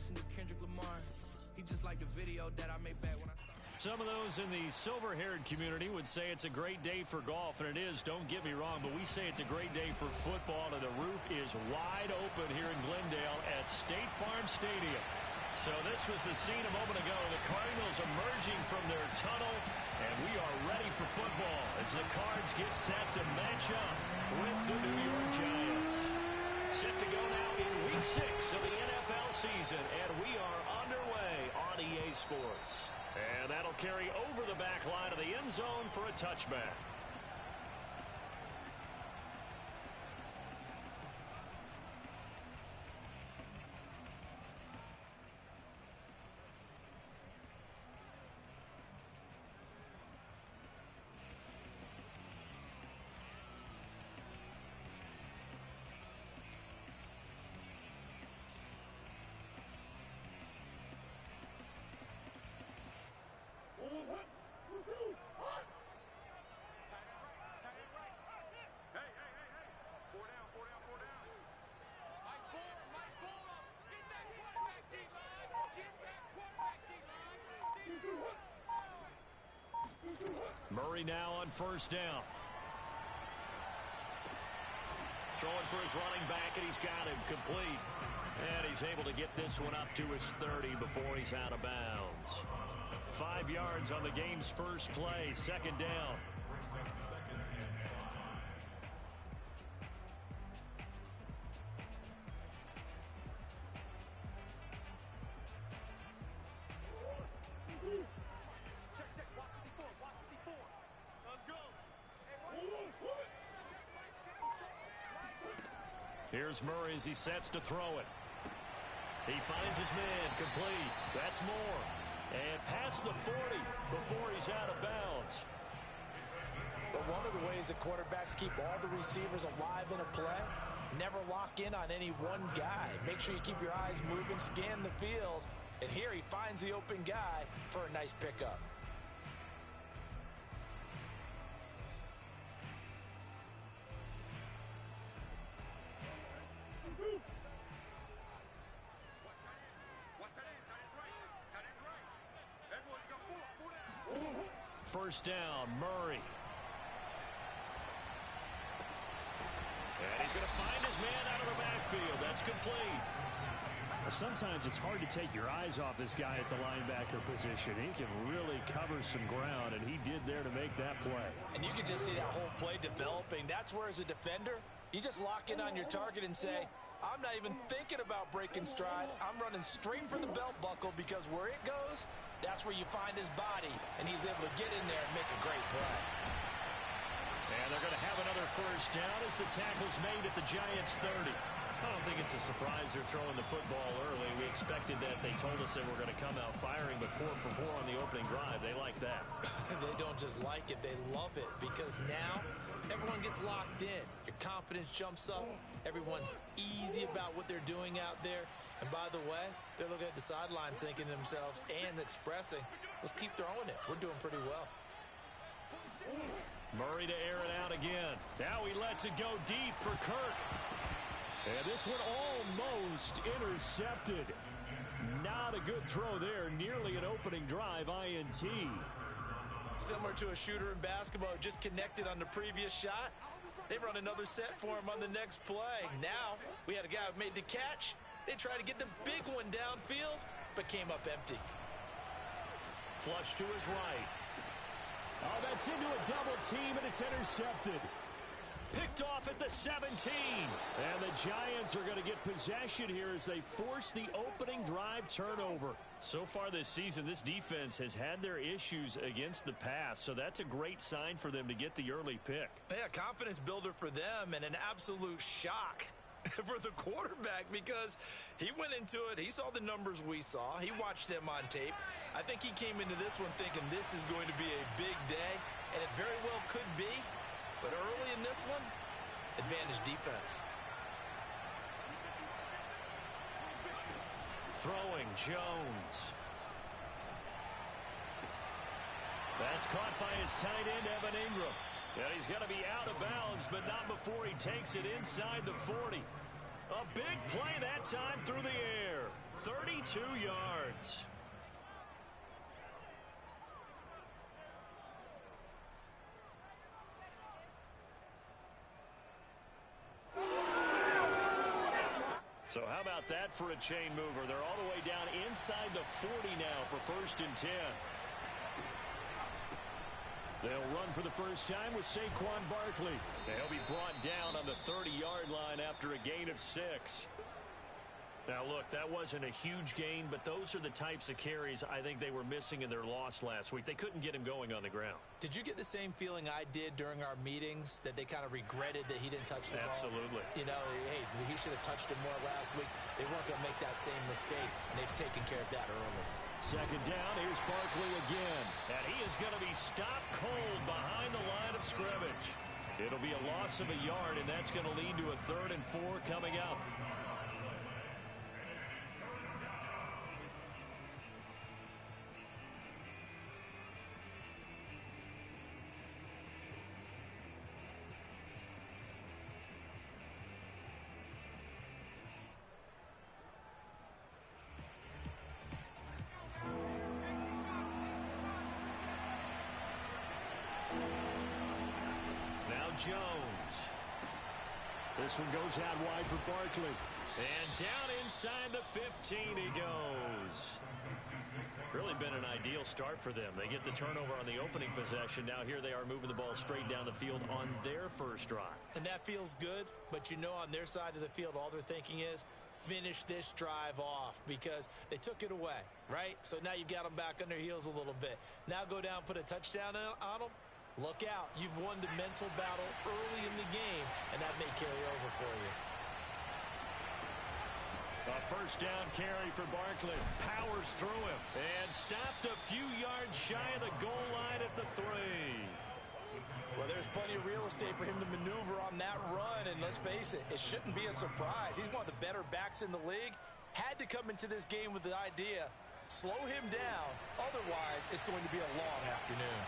listen to Kendrick Lamar. He just like the video that I made back when I started. Some of those in the silver-haired community would say it's a great day for golf, and it is, don't get me wrong, but we say it's a great day for football, and the roof is wide open here in Glendale at State Farm Stadium. So this was the scene a moment ago. The Cardinals emerging from their tunnel, and we are ready for football as the Cards get set to match up with the New York Giants. Set to go now in Week 6 of the NFL season, and we are underway on EA Sports. And that'll carry over the back line of the end zone for a touchback. Murray now on first down. Throwing for his running back, and he's got him complete. And he's able to get this one up to his 30 before he's out of bounds. 5 yards on the game's first play, second down. Here's Murray as he sets to throw it. He finds his man, complete. That's more. And past the 40 before he's out of bounds. But one of the ways that quarterbacks keep all the receivers alive in a play, never lock in on any one guy. Make sure you keep your eyes moving, scan the field. And here he finds the open guy for a nice pickup. First down, Murray. And he's going to find his man out of the backfield. That's complete. Well, sometimes it's hard to take your eyes off this guy at the linebacker position. He can really cover some ground, and he did there to make that play. And you can just see that whole play developing. That's where, as a defender, you just lock in on your target and say, I'm not even thinking about breaking stride. I'm running straight for the belt buckle, because where it goes, that's where you find his body, and he's able to get in there and make a great play. And they're going to have another first down as the tackle's made at the Giants' 30. I don't think it's a surprise they're throwing the football early. We expected that. They told us they were going to come out firing, but 4 for 4 on the opening drive. They like that. They don't just like it, they love it, because now everyone gets locked in. Your confidence jumps up. Everyone's easy about what they're doing out there. And by the way, they're looking at the sideline thinking to themselves and expressing, let's keep throwing it. We're doing pretty well. Murray to air it out again. Now he lets it go deep for Kirk. And this one almost intercepted. Not a good throw there. Nearly an opening drive INT. Similar to a shooter in basketball, just connected on the previous shot. They run another set for him on the next play. Now we had a guy who made the catch. They tried to get the big one downfield, but came up empty. Flush to his right. Oh, that's into a double team, and it's intercepted. Picked off at the 17. And the Giants are going to get possession here as they force the opening drive turnover. So far this season, this defense has had their issues against the pass, so that's a great sign for them to get the early pick. Yeah, confidence builder for them, and an absolute shock for the quarterback, because he went into it. He saw the numbers we saw. He watched them on tape. I think he came into this one thinking this is going to be a big day, and it very well could be. But early in this one, advantage defense. Throwing, Jones. That's caught by his tight end, Evan Ingram. And he's going to be out of bounds, but not before he takes it inside the 40. A big play that time through the air. 32 yards. So how about that for a chain mover? They're all the way down inside the 40 now for 1st and 10. They'll run for the first time with Saquon Barkley. He'll be brought down on the 30-yard line after a gain of 6. Now, look, that wasn't a huge gain, but those are the types of carries I think they were missing in their loss last week. They couldn't get him going on the ground. Did you get the same feeling I did during our meetings, that they kind of regretted that he didn't touch the ball? Absolutely. You know, hey, he should have touched it more last week. They weren't going to make that same mistake, and they've taken care of that early. 2nd down, here's Barkley again. And he is going to be stopped cold behind the line of scrimmage. It'll be a loss of a yard, and that's going to lead to a 3rd and 4 coming up. Jones. This one goes out wide for Barkley. And down inside the 15 he goes. Really been an ideal start for them. They get the turnover on the opening possession. Now here they are moving the ball straight down the field on their first drive. And that feels good, but you know on their side of the field all they're thinking is finish this drive off because they took it away, right? So now you've got them back on their heels a little bit. Now go down, put a touchdown on them. Look out. You've won the mental battle early in the game, and that may carry over for you. A 1st down carry for Barkley. Powers through him and stopped a few yards shy of the goal line at the 3. Well, there's plenty of real estate for him to maneuver on that run, and let's face it, it shouldn't be a surprise. He's one of the better backs in the league. Had to come into this game with the idea, slow him down, otherwise it's going to be a long afternoon.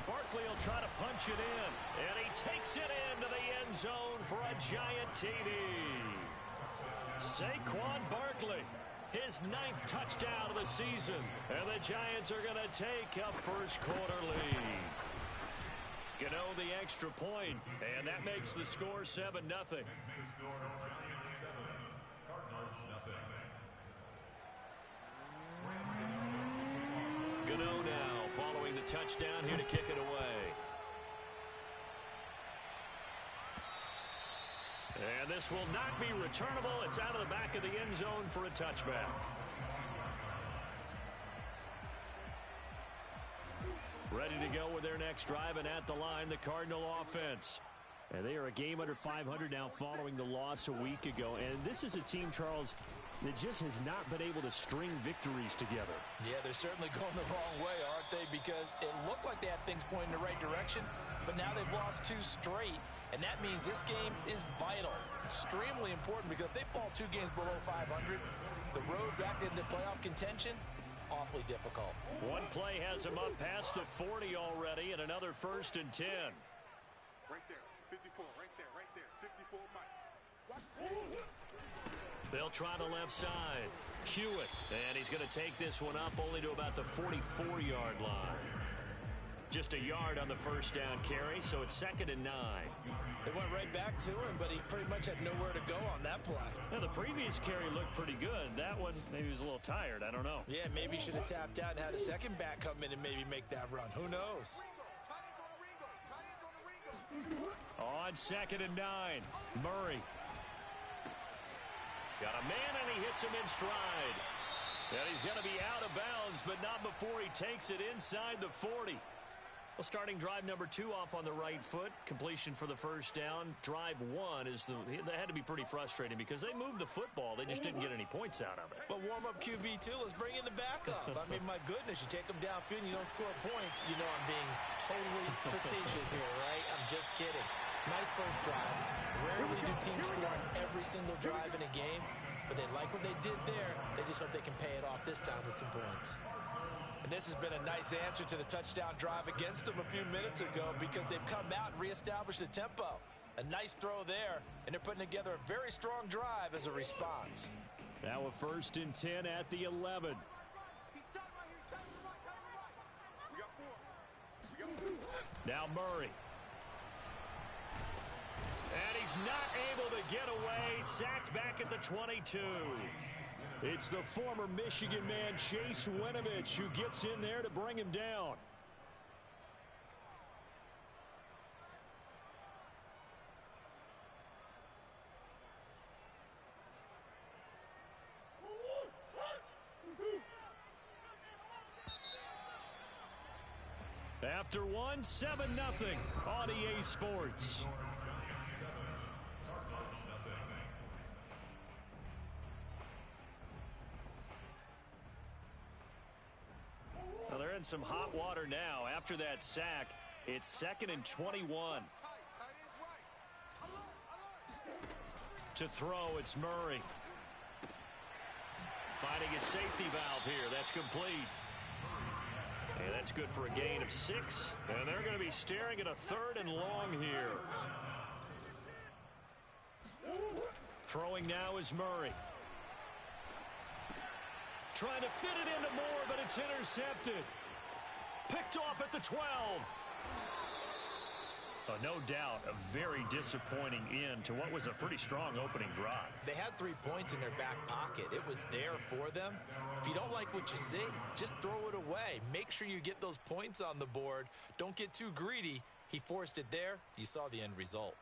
Barkley will try to punch it in, and he takes it into the end zone for a giant TD. Saquon Barkley, his 9th touchdown of the season, and the Giants are going to take a first-quarter lead. Gano the extra point, and that makes the score 7-0. Gano now following the touchdown here to kick it away. And this will not be returnable. It's out of the back of the end zone for a touchback. Ready to go with their next drive, and at the line, the Cardinal offense. And they are a game under 500 now following the loss a week ago. And this is a team, Charles, that just has not been able to string victories together. Yeah, they're certainly going the wrong way, aren't they? Because it looked like they had things pointing in the right direction, but now they've lost 2 straight, and that means this game is vital, extremely important, because if they fall 2 games below 500, the road back into playoff contention, awfully difficult. One play has them up past the 40 already, and another 1st and 10. Right there, 54, right there, 54, Mike. They'll try the left side. Hewitt, and he's going to take this one up only to about the 44-yard line. Just a yard on the 1st down carry, so it's 2nd and 9. They went right back to him, but he pretty much had nowhere to go on that play. Now, the previous carry looked pretty good. That one, maybe he was a little tired. I don't know. Yeah, maybe he should have tapped out and had a second back come in and maybe make that run. Who knows? On 2nd and 9, Murray. Got a man, and he hits him in stride. And he's going to be out of bounds, but not before he takes it inside the 40. Well, starting drive number 2 off on the right foot. Completion for the 1st down. Drive 1 is that had to be pretty frustrating because they moved the football. They just didn't get any points out of it. But warm-up QB2, let's bring in the backup. I mean, my goodness, you take them downfield and you don't score points. You know I'm being totally facetious here, right? I'm just kidding. Nice first drive. Rarely do teams score on every single drive in a game, but they like what they did there. They just hope they can pay it off this time with some points. And this has been a nice answer to the touchdown drive against them a few minutes ago because they've come out and reestablished the tempo. A nice throw there, and they're putting together a very strong drive as a response. Now a 1st and 10 at the 11. Now Murray. And he's not able to get away. Sacked back at the 22. It's the former Michigan man, Chase Winovich, who gets in there to bring him down. After one, 7-0 on EA Sports. Well, they're in some hot water now. After that sack, it's 2nd and 21. To throw, it's Murray. Finding his safety valve here. That's complete. And that's good for a gain of 6. And they're going to be staring at a 3rd and long here. Throwing now is Murray. Trying to fit it into Moore, but it's intercepted. Picked off at the 12. No doubt a very disappointing end to what was a pretty strong opening drive. They had 3 points in their back pocket. It was there for them. If you don't like what you see, just throw it away. Make sure you get those points on the board. Don't get too greedy. He forced it there. You saw the end result.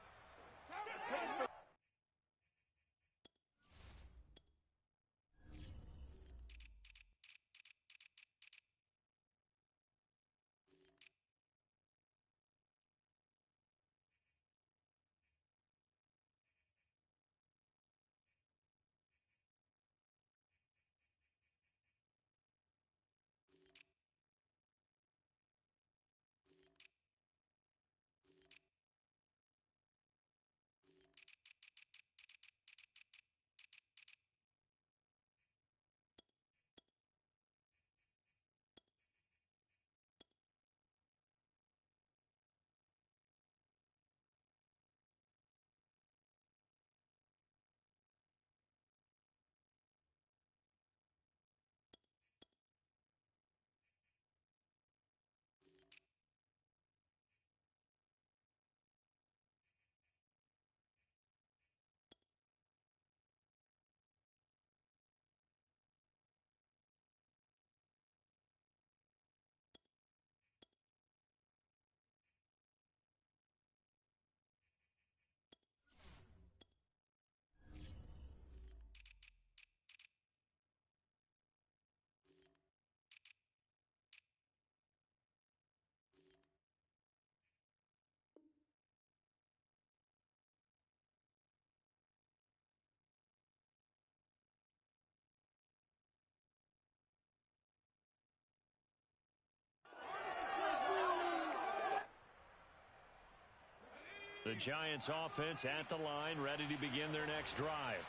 The Giants offense at the line, ready to begin their next drive.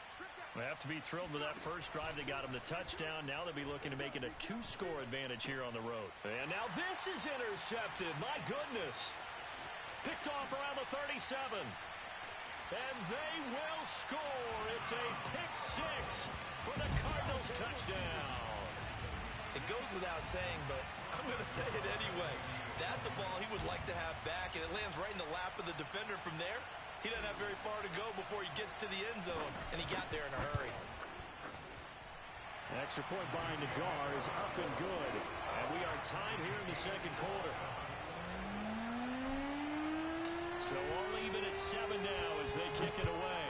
They have to be thrilled with that first drive. They got them the touchdown. Now they'll be looking to make it a 2-score advantage here on the road. And now this is intercepted. My goodness. Picked off around the 37. And they will score. It's a pick-6 for the Cardinals touchdown. It goes without saying, but I'm going to say it anyway. That's a ball he would like to have back, and it lands right in the lap of the defender from there. He doesn't have very far to go before he gets to the end zone, and he got there in a hurry. The extra point by Nagar is up and good, and we are tied here in the second quarter. So all even at 7 now as they kick it away.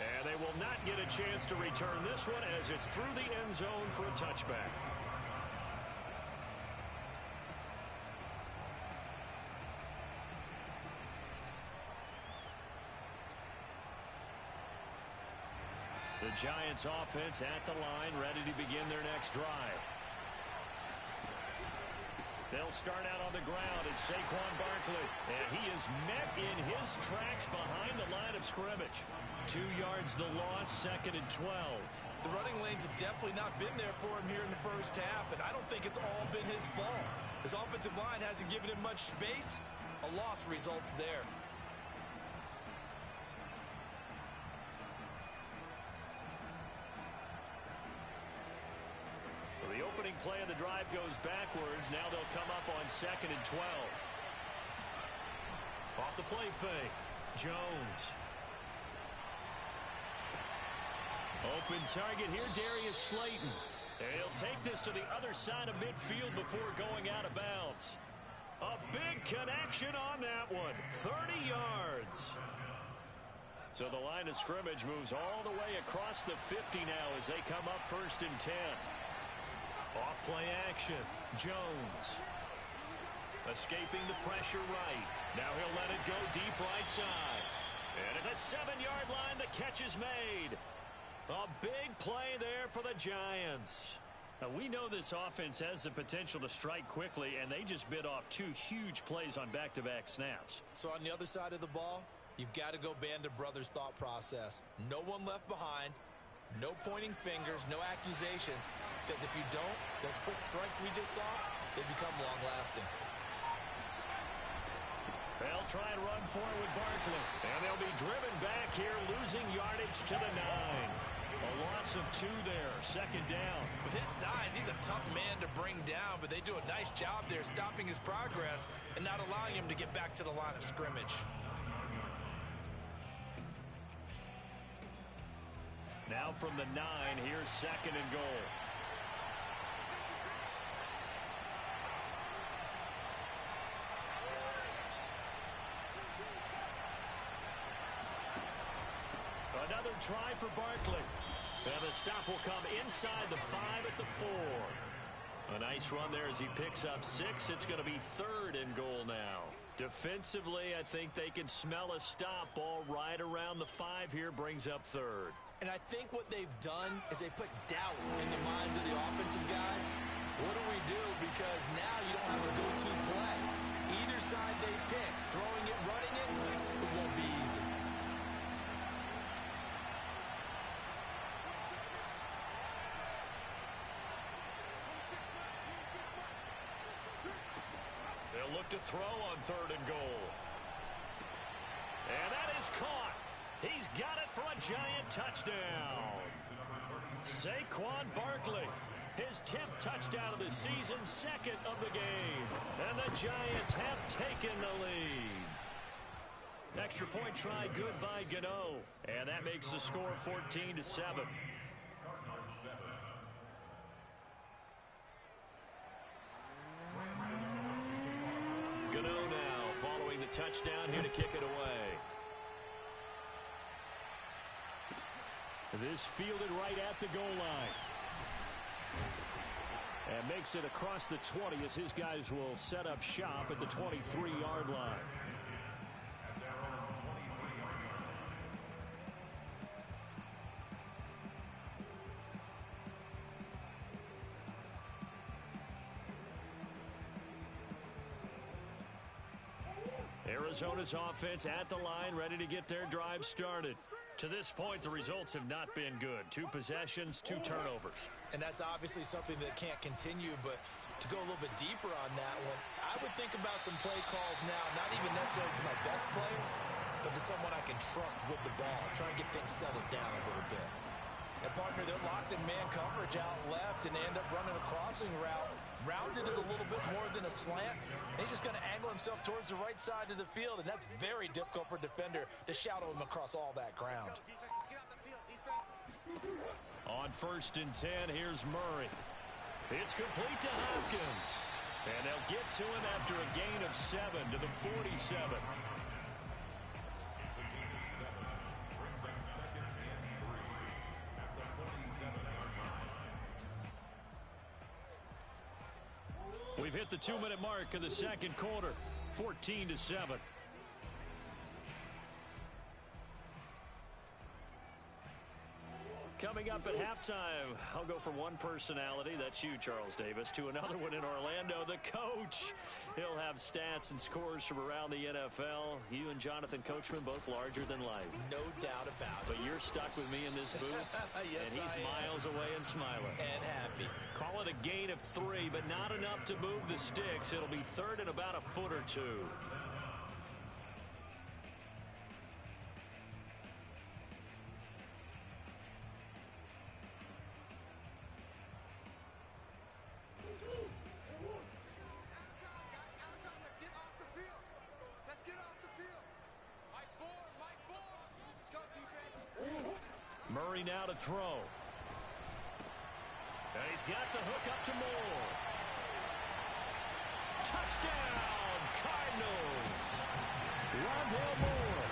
And they will not get a chance to return this one as it's through the end zone for a touchback. The Giants offense at the line, ready to begin their next drive. They'll start out on the ground, and Saquon Barkley. And he is met in his tracks behind the line of scrimmage. 2 yards the loss, 2nd and 12. The running lanes have definitely not been there for him here in the first half, and I don't think it's all been his fault. His offensive line hasn't given him much space. A loss results there. So the opening play of the drive goes backwards. Now they'll come up on 2nd and 12. Off the play fake. Jones. Open target here, Darius Slayton. He'll take this to the other side of midfield before going out of bounds. A big connection on that one. 30 yards. So the line of scrimmage moves all the way across the 50 now as they come up 1st and 10. Off play action. Jones. Escaping the pressure right. Now he'll let it go deep right side. And at the 7-yard line, the catch is made. A big play there for the Giants. Now, we know this offense has the potential to strike quickly, and they just bit off 2 huge plays on back-to-back snaps. So on the other side of the ball, you've got to go band of brothers thought process. No one left behind, no pointing fingers, no accusations, because if you don't, those quick strikes we just saw, they become long-lasting. They'll try and run forward with Barkley, and they'll be driven back here, losing yardage to the 9. A loss of 2 there, 2nd down. With his size, he's a tough man to bring down, but they do a nice job there stopping his progress and not allowing him to get back to the line of scrimmage. Now from the 9, here's 2nd and goal. Another try for Barkley. And the stop will come inside the 5 at the 4. A nice run there as he picks up 6. It's going to be 3rd and goal now. Defensively, I think they can smell a stop. Ball right around the 5 here, brings up 3rd. And I think what they've done is they put doubt in the minds of the offensive guys. What do we do? Because now you don't have a go-to play. Either side they pick, throwing it, running it, it won't be easy. They'll look to throw on 3rd and goal. And that is caught. He's got it for a Giant touchdown. Saquon Barkley, his 10th touchdown of the season, 2nd of the game. And the Giants have taken the lead. Extra point try good by Gano. And that makes the score 14-7. Gano now following the touchdown here to kick it away. This fielded right at the goal line. And makes it across the 20 as his guys will set up shop at the 23-yard line. Arizona's offense at the line, ready to get their drive started. To this point, the results have not been good. 2 possessions, 2 turnovers. And that's obviously something that can't continue, but to go a little bit deeper on that one, I would think about some play calls now, not even necessarily to my best player, but to someone I can trust with the ball, try and get things settled down a little bit. And partner, they're locked in man coverage out left, and they end up running a crossing route. Rounded it a little bit more than a slant. And he's just going to angle himself towards the right side of the field, and that's very difficult for a defender to shadow him across all that ground. On 1st and 10, here's Murray. It's complete to Hopkins. And they'll get to him after a gain of 7 to the 47. We've hit the 2-minute mark of the 2nd quarter, 14-7. Coming up at halftime, I'll go from one personality, that's you, Charles Davis, to another one in Orlando, the coach. He'll have stats and scores from around the NFL. You and Jonathan Coachman both larger than life. No doubt about it. But you're stuck with me in this booth. Yes, and he's miles away and smiling. And happy. Call it a gain of 3, but not enough to move the sticks. It'll be third and about a foot or two. Murray now to throw. And he's got the hook up to Moore. Touchdown, Cardinals. Rondale Moore,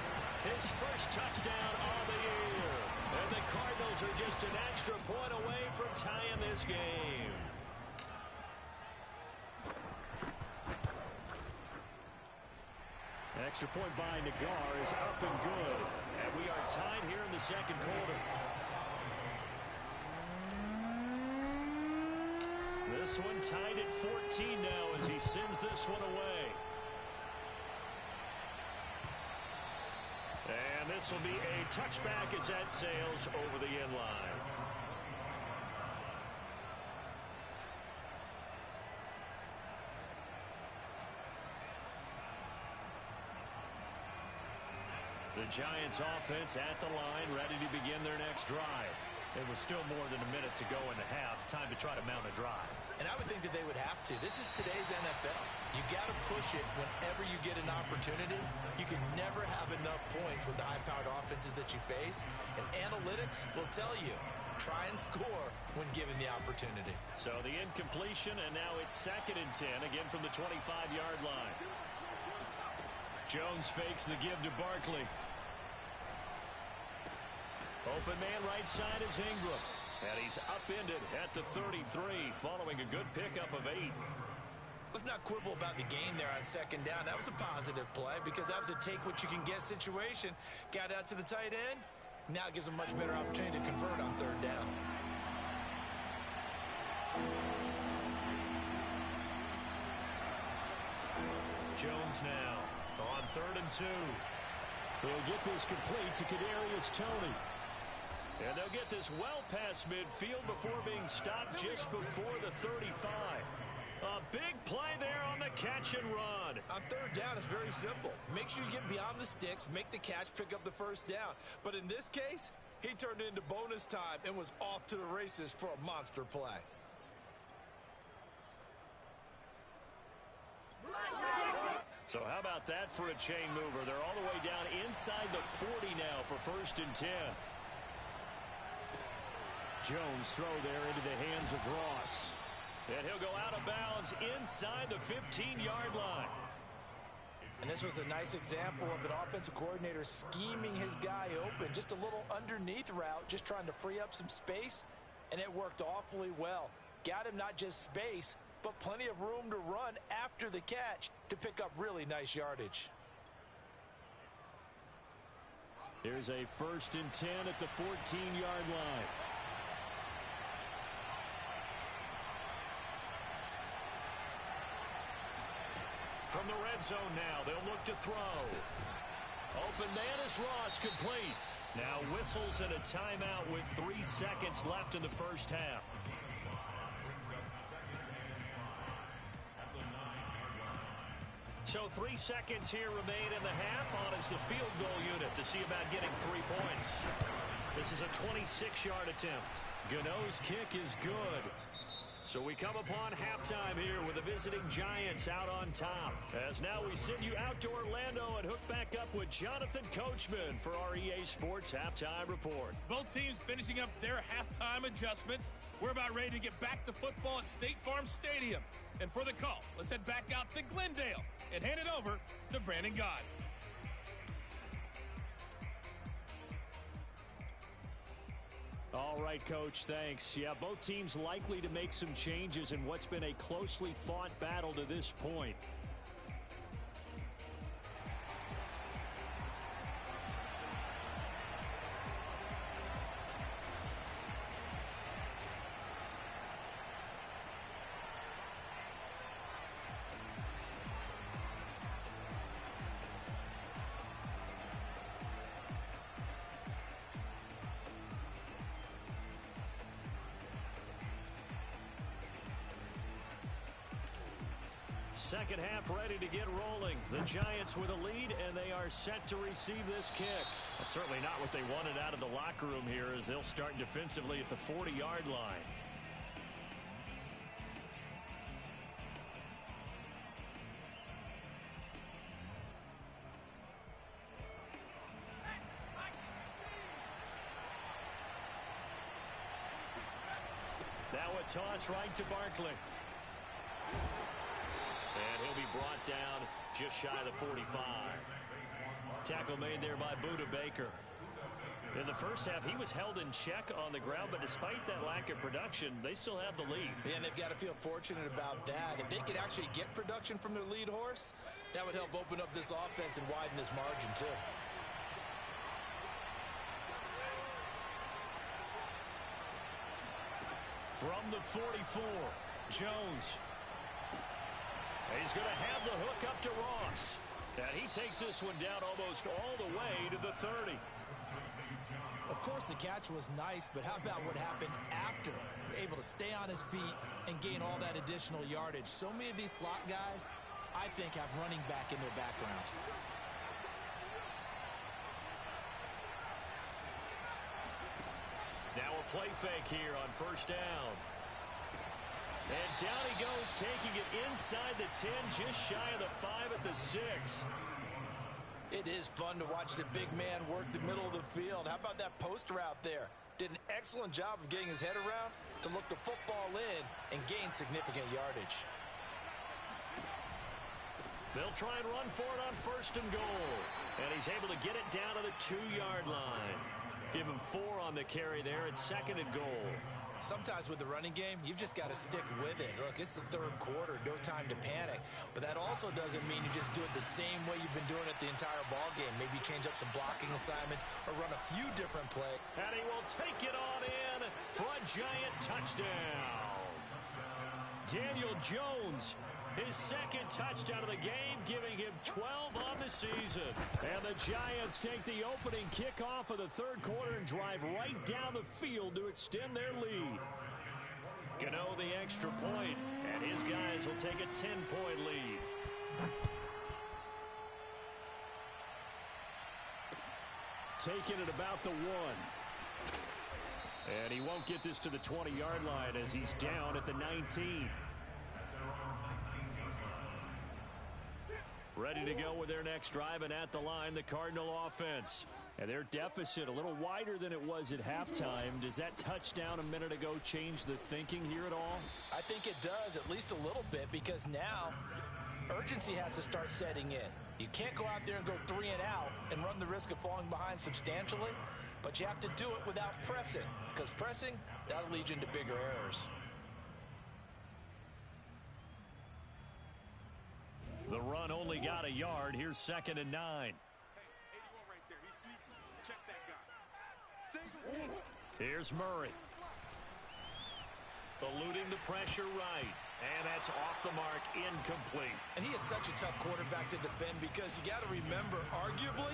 his first touchdown of the year. And the Cardinals are just an extra point away from tying this game. Extra point by Nagar is up and good. And we are tied here in the second quarter. This one tied at 14 now as he sends this one away. And this will be a touchback as that sails over the end line. The Giants offense at the line, ready to begin their next drive. It was still more than a minute to go in the half. Time to try to mount a drive. And I would think that they would have to. This is today's NFL. You got to push it whenever you get an opportunity. You can never have enough points with the high-powered offenses that you face. And analytics will tell you, try and score when given the opportunity. So the incompletion, and now it's 2nd and 10, again from the 25-yard line. Jones fakes the give to Barkley. Open man right side is Ingram. And he's upended at the 33 following a good pickup of 8. Let's not quibble about the game there on 2nd down. That was a positive play because that was a take-what-you-can-get situation. Got out to the tight end. Now it gives them much better opportunity to convert on 3rd down. Jones now on 3rd and 2. They'll get this complete to Kadarius Toney. And they'll get this well past midfield before being stopped just before the 35. A big play there on the catch and run. On 3rd down, it's very simple. Make sure you get beyond the sticks, make the catch, pick up the 1st down. But in this case, he turned it into bonus time and was off to the races for a monster play. So how about that for a chain mover? They're all the way down inside the 40 now for 1st and 10. Jones throw there into the hands of Ross. And he'll go out of bounds inside the 15-yard line. And this was a nice example of an offensive coordinator scheming his guy open. Just a little underneath route, just trying to free up some space. And it worked awfully well. Got him not just space, but plenty of room to run after the catch to pick up really nice yardage. Here's a 1st and 10 at the 14-yard line. From the red zone now, they'll look to throw. Open man is Ross, complete. Now whistles and a timeout with 3 seconds left in the 1st half. So 3 seconds here remain in the half. On is the field goal unit to see about getting 3 points. This is a 26-yard attempt. Gano's kick is good. So we come upon halftime here with the visiting Giants out on top. As now we send you out to Orlando and hook back up with Jonathan Coachman for our EA Sports Halftime Report. Both teams finishing up their halftime adjustments. We're about ready to get back to football at State Farm Stadium. And for the call, let's head back out to Glendale and hand it over to Brandon God. All right, Coach, thanks. Yeah, both teams likely to make some changes in what's been a closely fought battle to this point. second half ready to get rolling. The Giants with a lead, and they are set to receive this kick. Well, certainly not what they wanted out of the locker room here, as they'll start defensively at the 40-yard line. Now a toss right to Barkley. And he'll be brought down just shy of the 45. Tackle made there by Buda Baker. In the first half, he was held in check on the ground, but despite that lack of production, they still have the lead. And they've got to feel fortunate about that. If they could actually get production from their lead horse, that would help open up this offense and widen this margin too. From the 44, Jones. He's going to have the hook up to Ross. And he takes this one down almost all the way to the 30. Of course, the catch was nice, but how about what happened after? Able to stay on his feet and gain all that additional yardage. So many of these slot guys, I think, have running back in their background. Now a play fake here on first down. And down he goes, taking it inside the 10, just shy of the 5 at the 6. It is fun to watch the big man work the middle of the field. How about that post route there? Did an excellent job of getting his head around to look the football in and gain significant yardage. They'll try and run for it on first and goal. And he's able to get it down to the 2-yard line. Give him 4 on the carry there at second and goal. Sometimes with the running game, you've just got to stick with it. Look, it's the third quarter, no time to panic. But that also doesn't mean you just do it the same way you've been doing it the entire ball game. Maybe change up some blocking assignments or run a few different plays. And he will take it on in for a Giant touchdown. Daniel Jones, his second touchdown of the game, giving him 12 on the season. And the Giants take the opening kickoff of the third quarter and drive right down the field to extend their lead. Gano the extra point, and his guys will take a 10-point lead. Taking it about the 1. And he won't get this to the 20-yard line as he's down at the 19. Ready to go with their next drive, and at the line, the Cardinal offense. And their deficit a little wider than it was at halftime. Does that touchdown a minute ago change the thinking here at all? I think it does, at least a little bit, because now urgency has to start setting in. You can't go out there and go 3 and out and run the risk of falling behind substantially, but you have to do it without pressing, because pressing, that'll lead you into bigger errors. The run only got a yard. Here's second and 9. Hey, 81 right there. He's sneaky. Check that guy. Here's Murray. Eluding the pressure right. And that's off the mark, incomplete. And he is such a tough quarterback to defend because you got to remember, arguably,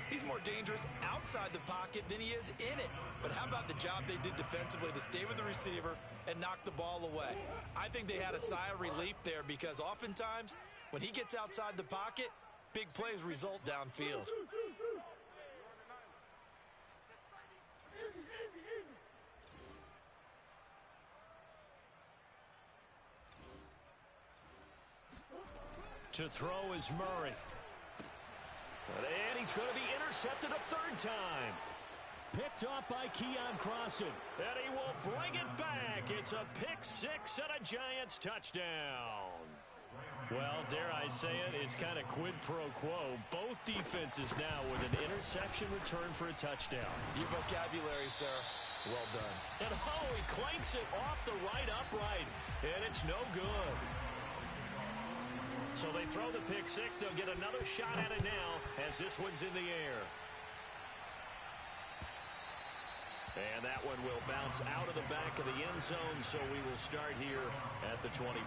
he's more dangerous outside the pocket than he is in it. But how about the job they did defensively to stay with the receiver and knock the ball away? I think they had a sigh of relief there because oftentimes, when he gets outside the pocket, big plays result downfield. To throw is Murray. And he's going to be intercepted a third time. Picked off by Keon Crossan. And he will bring it back. It's a pick 6 and a Giants touchdown. Well, dare I say it, it's kind of quid pro quo. Both defenses now with an interception return for a touchdown. Your vocabulary, sir. Well done. And he clanks it off the right upright. And it's no good. So they throw the pick 6. They'll get another shot at it now as this one's in the air. And that one will bounce out of the back of the end zone, so we will start here at the 25.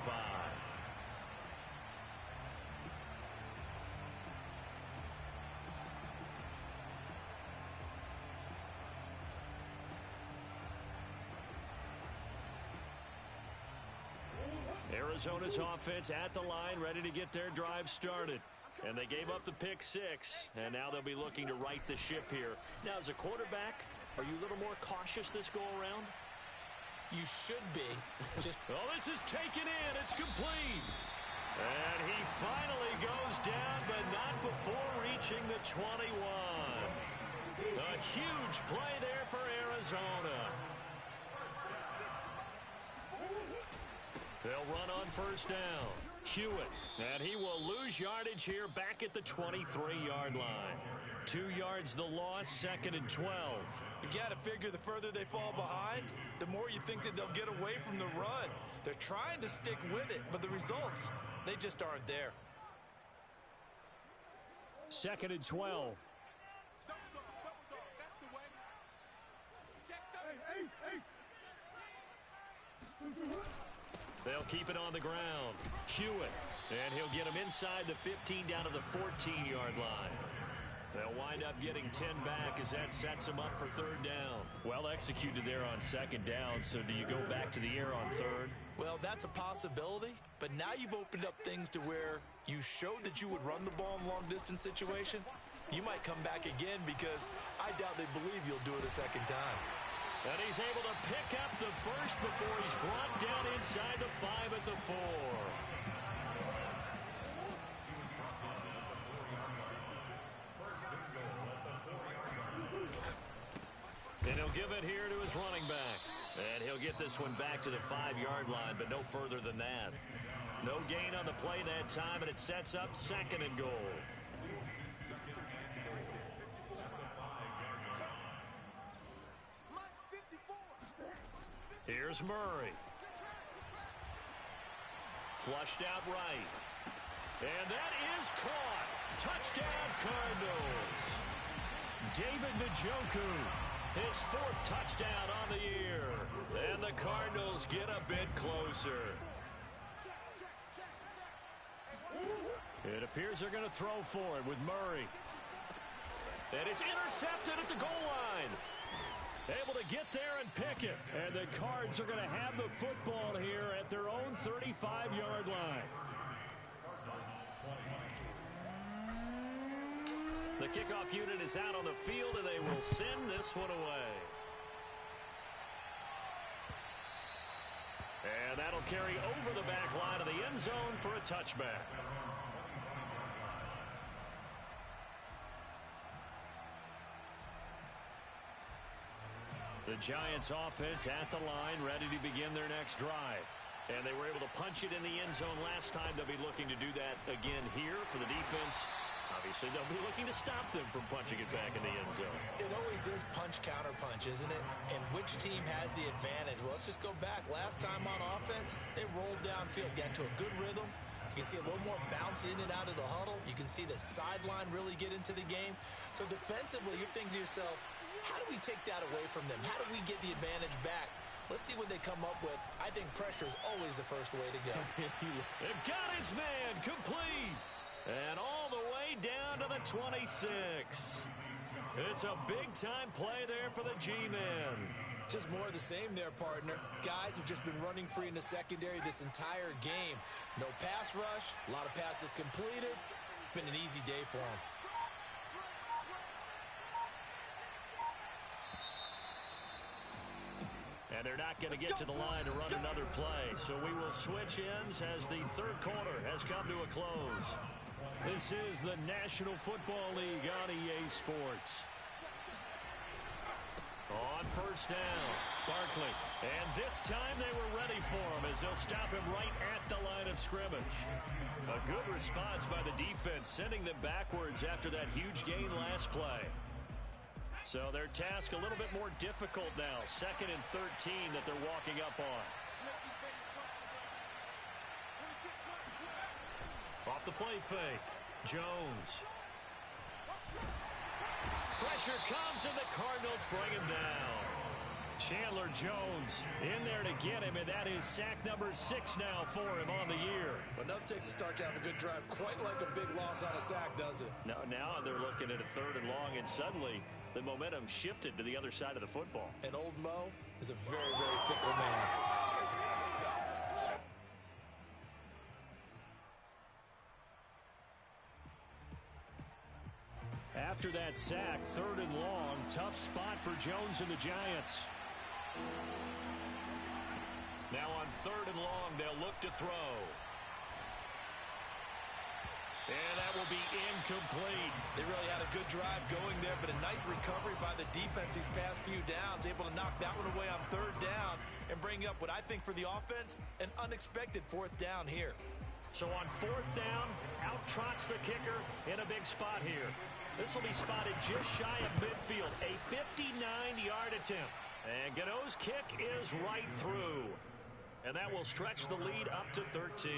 Arizona's offense at the line, ready to get their drive started. And they gave up the pick six, and now they'll be looking to right the ship here. Now, as a quarterback, are you a little more cautious this go-around? You should be. Oh, this is taken in. It's complete. And he finally goes down, but not before reaching the 21. A huge play there for Arizona. They'll run on first down. Hewitt, and he will lose yardage here back at the 23-yard line. 2 yards the loss, 2nd and 12. You've got to figure the further they fall behind, the more you think that they'll get away from the run. They're trying to stick with it, but the results, they just aren't there. 2nd and 12. They'll keep it on the ground. Hewitt, and he'll get him inside the 15 down to the 14-yard line. They'll wind up getting 10 back as that sets them up for 3rd down. Well executed there on 2nd down, so do you go back to the air on 3rd? Well, that's a possibility, but now you've opened up things to where you showed that you would run the ball in long-distance situation. You might come back again because I doubt they believe you'll do it a 2nd time. And he's able to pick up the first before he's brought down inside the 5 at the 4. And he'll give it here to his running back. And he'll get this one back to the 5-yard line, but no further than that. No gain on the play that time, and it sets up 2nd and goal. Here's Murray. Flushed out right. And that is caught. Touchdown, Cardinals. David Njoku, his 4th touchdown on the year. And the Cardinals get a bit closer. It appears they're going to throw for it with Murray. And it's intercepted at the goal line. Able to get there and pick it. And the Cards are going to have the football here at their own 35-yard line. The kickoff unit is out on the field, and they will send this one away. And that'll carry over the back line of the end zone for a touchback. The Giants offense at the line, ready to begin their next drive. And they were able to punch it in the end zone last time. They'll be looking to do that again here for the defense. Obviously, they'll be looking to stop them from punching it back in the end zone. It always is punch-counter-punch, isn't it? And which team has the advantage? Well, let's just go back. Last time on offense, they rolled downfield, got into a good rhythm. You can see a little more bounce in and out of the huddle. You can see the sideline really get into the game. So defensively, you're thinking to yourself, how do we take that away from them? How do we get the advantage back? Let's see what they come up with. I think pressure is always the first way to go. They've got his man complete. And all the way down to the 26. It's a big-time play there for the G-Men. Just more of the same there, partner. Guys have just been running free in the secondary this entire game. No pass rush, a lot of passes completed. It's been an easy day for them. And they're not going to get to the line to run another play. So we will switch ends as the 3rd quarter has come to a close. This is the National Football League on EA Sports. On first down, Barkley. And this time they were ready for him as they'll stop him right at the line of scrimmage. A good response by the defense, sending them backwards after that huge gain last play. So their task a little bit more difficult now. 2nd and 13 that they're walking up on. Off the play fake. Jones. Pressure comes and the Cardinals bring him down. Chandler Jones in there to get him, and that is sack number 6 now for him on the year. Well, nothing takes a start to have a good drive. Quite like a big loss on a sack, does it? No, now they're looking at a 3rd and long, and suddenly the momentum shifted to the other side of the football. And old Mo is a very, very fickle man. after that sack, 3rd and long. Tough spot for Jones and the Giants. Now on 3rd and long, they'll look to throw. And that will be incomplete. They really had a good drive going there, but a nice recovery by the defense these past few downs, able to knock that one away on 3rd down and bring up what I think for the offense, an unexpected 4th down here. So on 4th down, out trots the kicker in a big spot here. This will be spotted just shy of midfield, a 59-yard attempt. And Gano's kick is right through. And that will stretch the lead up to 13.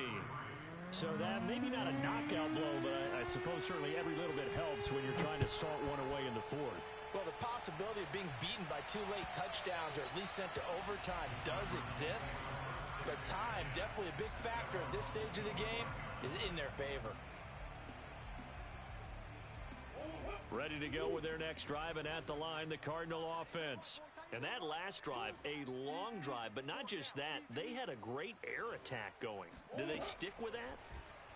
So that maybe not a knockout blow, but I suppose certainly every little bit helps when you're trying to salt one away in the 4th. Well, the possibility of being beaten by 2 late touchdowns or at least sent to overtime does exist. But time, definitely a big factor at this stage of the game, is in their favor. Ready to go with their next drive, and at the line, the Cardinal offense. And that last drive, a long drive, but not just that. They had a great air attack going. Do they stick with that?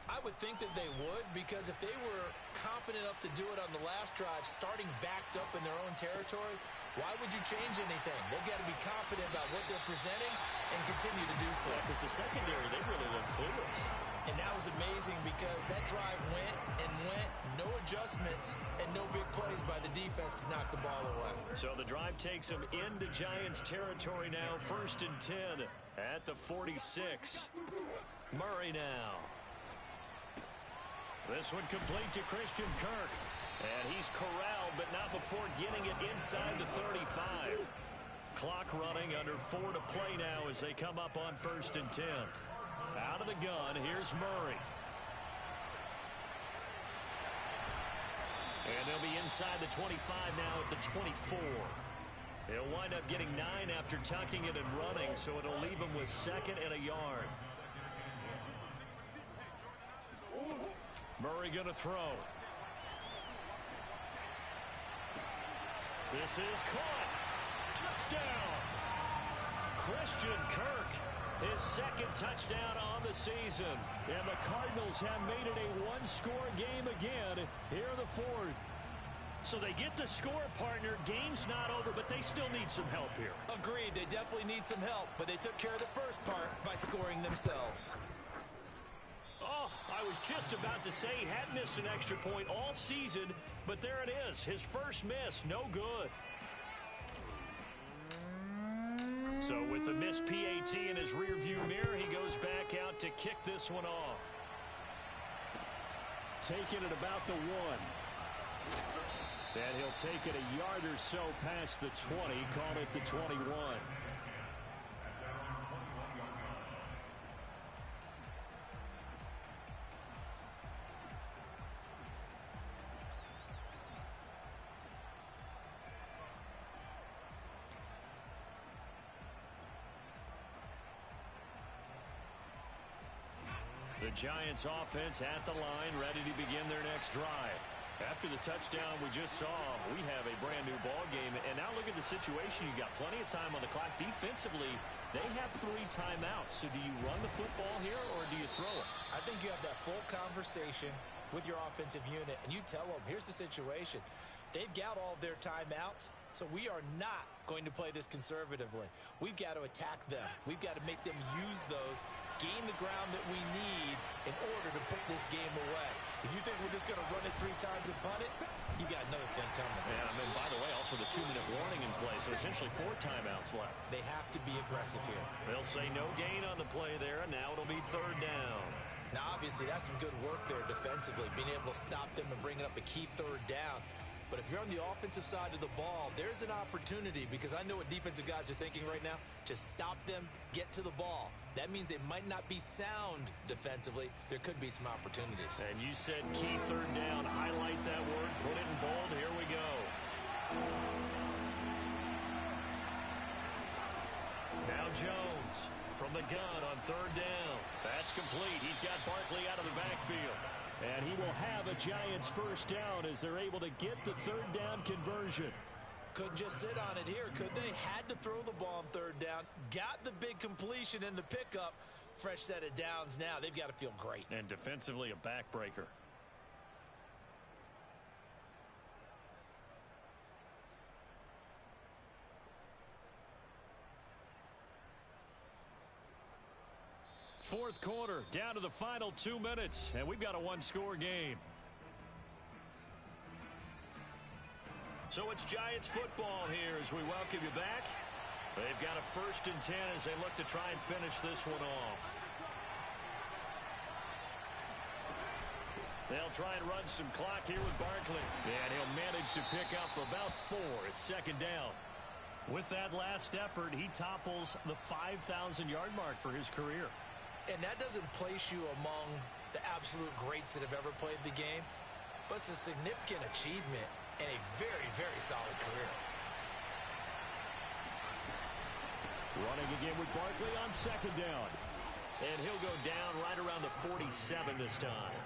I would think that they would, because if they were competent enough to do it on the last drive, starting backed up in their own territory, why would you change anything? They've got to be confident about what they're presenting and continue to do so. Because the secondary, they really look clueless. And that was amazing because that drive went and went, no adjustments, and no big plays by the defense to knock the ball away. So the drive takes them into Giants territory now, 1st and 10 at the 46. Murray now. This one complete to Christian Kirk. And he's corralled, but not before getting it inside the 35. Clock running, under 4 to play now as they come up on 1st and 10. Out of the gun, here's Murray. And they'll be inside the 25 now at the 24. They'll wind up getting 9 after tucking it and running, so it'll leave them with 2nd and a yard. Murray going to throw. This is caught. Touchdown. Christian Kirk, his 2nd touchdown on the season. And the Cardinals have made it a 1-score game again here in the 4th. So they get the score, partner. Game's not over, but they still need some help here. Agreed. They definitely need some help, but they took care of the first part by scoring themselves. Oh, I was just about to say he had missed an extra point all season, but there it is. His first miss, no good. So with the missed PAT in his rearview mirror, he goes back out to kick this one off. Taking it about the 1. And he'll take it a yard or so past the 20, call it the 21. The Giants offense at the line, ready to begin their next drive. After the touchdown we just saw, we have a brand new ball game. And now look at the situation. You got plenty of time on the clock. Defensively, they have 3 timeouts. So do you run the football here or do you throw it? I think you have that full conversation with your offensive unit, and you tell them, here's the situation. They've got all of their timeouts, so we are not going to play this conservatively. We've got to attack them. We've got to make them use those, gain the ground that we need in order to put this game away. If you think we're just going to run it 3 times and punt it, you got another thing coming. And then, by the way, also the 2-minute warning in play, so essentially 4 timeouts left. They have to be aggressive here. They'll say no gain on the play there, and now it'll be 3rd down. Now, obviously, that's some good work there defensively, being able to stop them and bring up a key 3rd down. But if you're on the offensive side of the ball, there's an opportunity, because I know what defensive guys are thinking right now, to stop them, get to the ball. That means they might not be sound defensively. There could be some opportunities. And you said key 3rd down. Highlight that word. Put it in bold. Here we go. Now Jones from the gun on 3rd down. That's complete. He's got Barkley out of the backfield. And he will have a Giants 1st down as they're able to get the 3rd down conversion. Couldn't just sit on it here, could they? Had to throw the ball on 3rd down. Got the big completion in the pickup. Fresh set of downs now. They've got to feel great. And defensively, a backbreaker. Fourth quarter, down to the final 2 minutes, and we've got a one-score game. So it's Giants football here as we welcome you back. They've got a 1st and 10 as they look to try and finish this one off. They'll try and run some clock here with Barkley. And he'll manage to pick up about 4. It's 2nd down. With that last effort, he topples the 5,000-yard mark for his career. And that doesn't place you among the absolute greats that have ever played the game, but it's a significant achievement and a very, very solid career. Running again with Barkley on 2nd down. And he'll go down right around the 47 this time.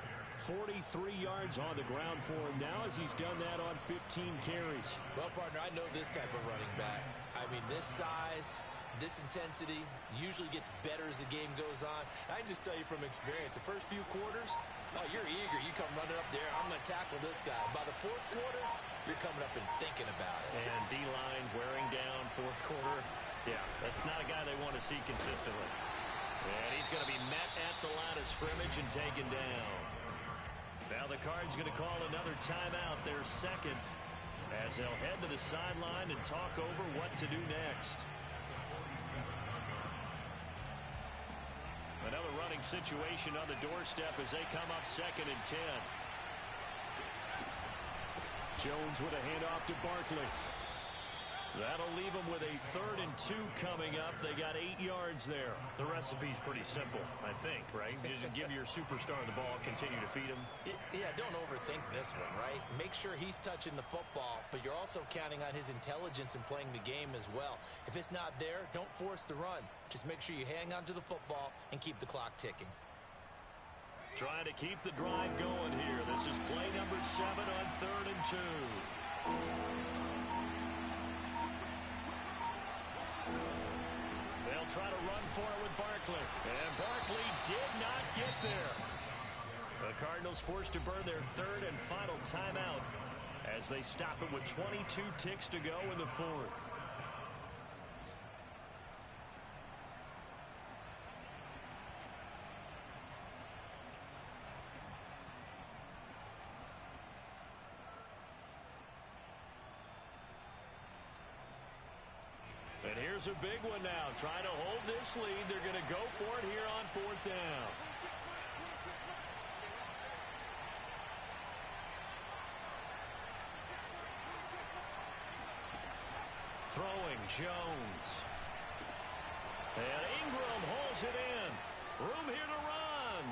43 yards on the ground for him now as he's done that on 15 carries. Well, partner, I know this type of running back. I mean, this size, this intensity usually gets better as the game goes on. I can just tell you from experience, the first few quarters, oh, you're eager. You come running up there, I'm going to tackle this guy. By the 4th quarter, you're coming up and thinking about it. And D-line wearing down 4th quarter. Yeah, that's not a guy they want to see consistently. And he's going to be met at the line of scrimmage and taken down. Now the Cards going to call another timeout, their 2nd, as they'll head to the sideline and talk over what to do next. Another running situation on the doorstep as they come up 2nd and 10. Jones with a handoff to Barkley. That'll leave them with a 3rd and 2 coming up. They got 8 yards there. The recipe's pretty simple, I think, right? Just give your superstar the ball, continue to feed him. Yeah, don't overthink this one, right? Make sure he's touching the football, but you're also counting on his intelligence in playing the game as well. If it's not there, don't force the run. Just make sure you hang on to the football and keep the clock ticking. Trying to keep the drive going here. This is play number 7 on 3rd and 2. They'll try to run for it with Barkley. And Barkley did not get there. The Cardinals forced to burn their 3rd and final timeout as they stop it with 22 ticks to go in the 4th. And here's a big one now. Trying to hold this lead. They're going to go for it here on 4th down. Throwing Jones. And Ingram holds it in. Room here to run.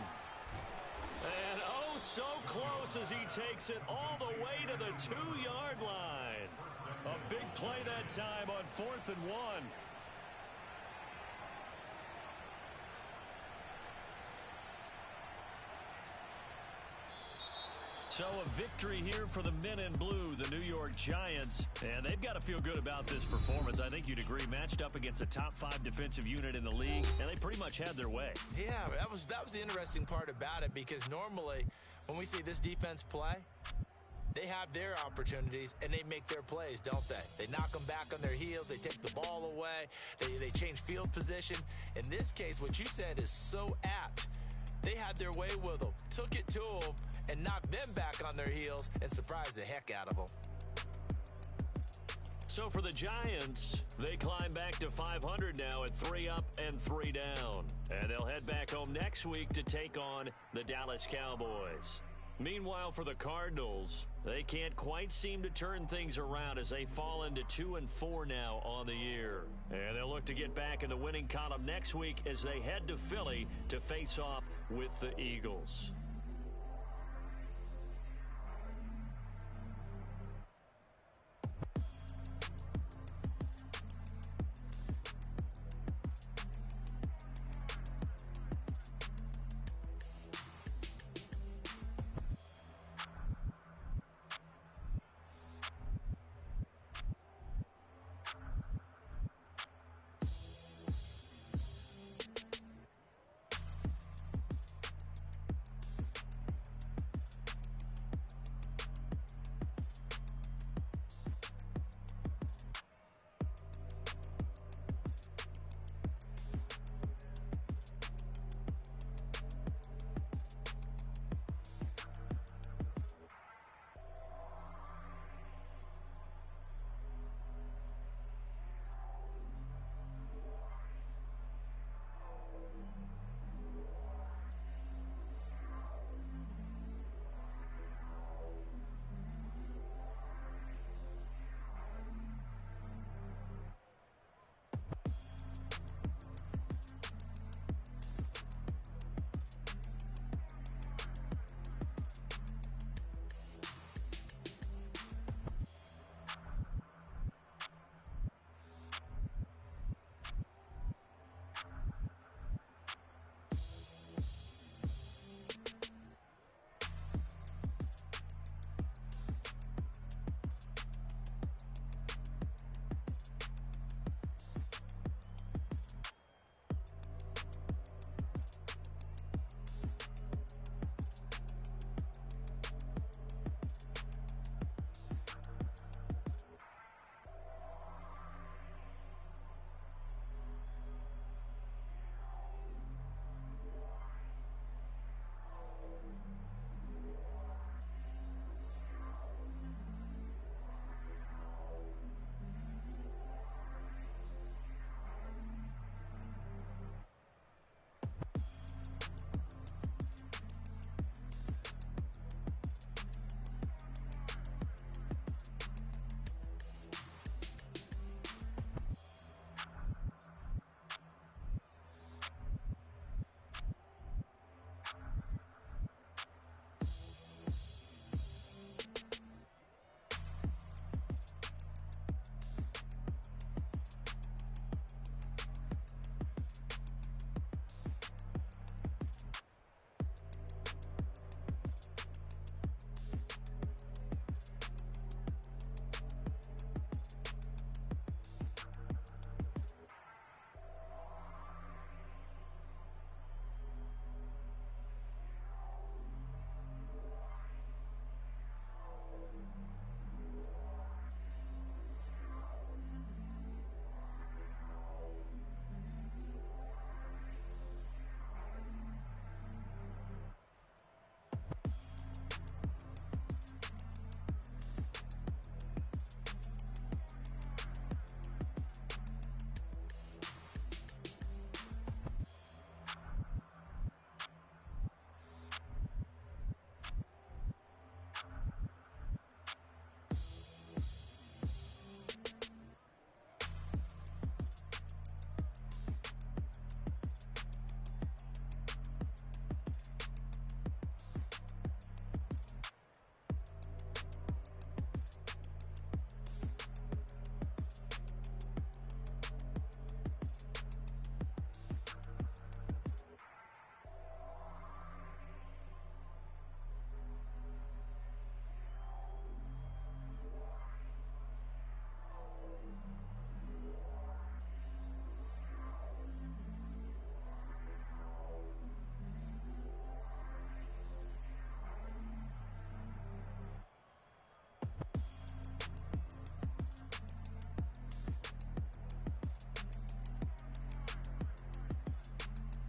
And oh, so close as he takes it all the way to the 2-yard line. A big play that time on 4th and 1. So a victory here for the men in blue, the New York Giants. And they've got to feel good about this performance. I think you'd agree, matched up against a top 5 defensive unit in the league, and they pretty much had their way. Yeah, that was the interesting part about it, because normally when we see this defense play, they have their opportunities, and they make their plays, don't they? They knock them back on their heels. They take the ball away. They change field position. In this case, what you said is so apt. They had their way with them, took it to them, and knocked them back on their heels and surprised the heck out of them. So for the Giants, they climb back to 500 now at 3 up and 3 down. And they'll head back home next week to take on the Dallas Cowboys. Meanwhile, for the Cardinals, they can't quite seem to turn things around as they fall into 2-4 now on the year. And they'll look to get back in the winning column next week as they head to Philly to face off with the Eagles.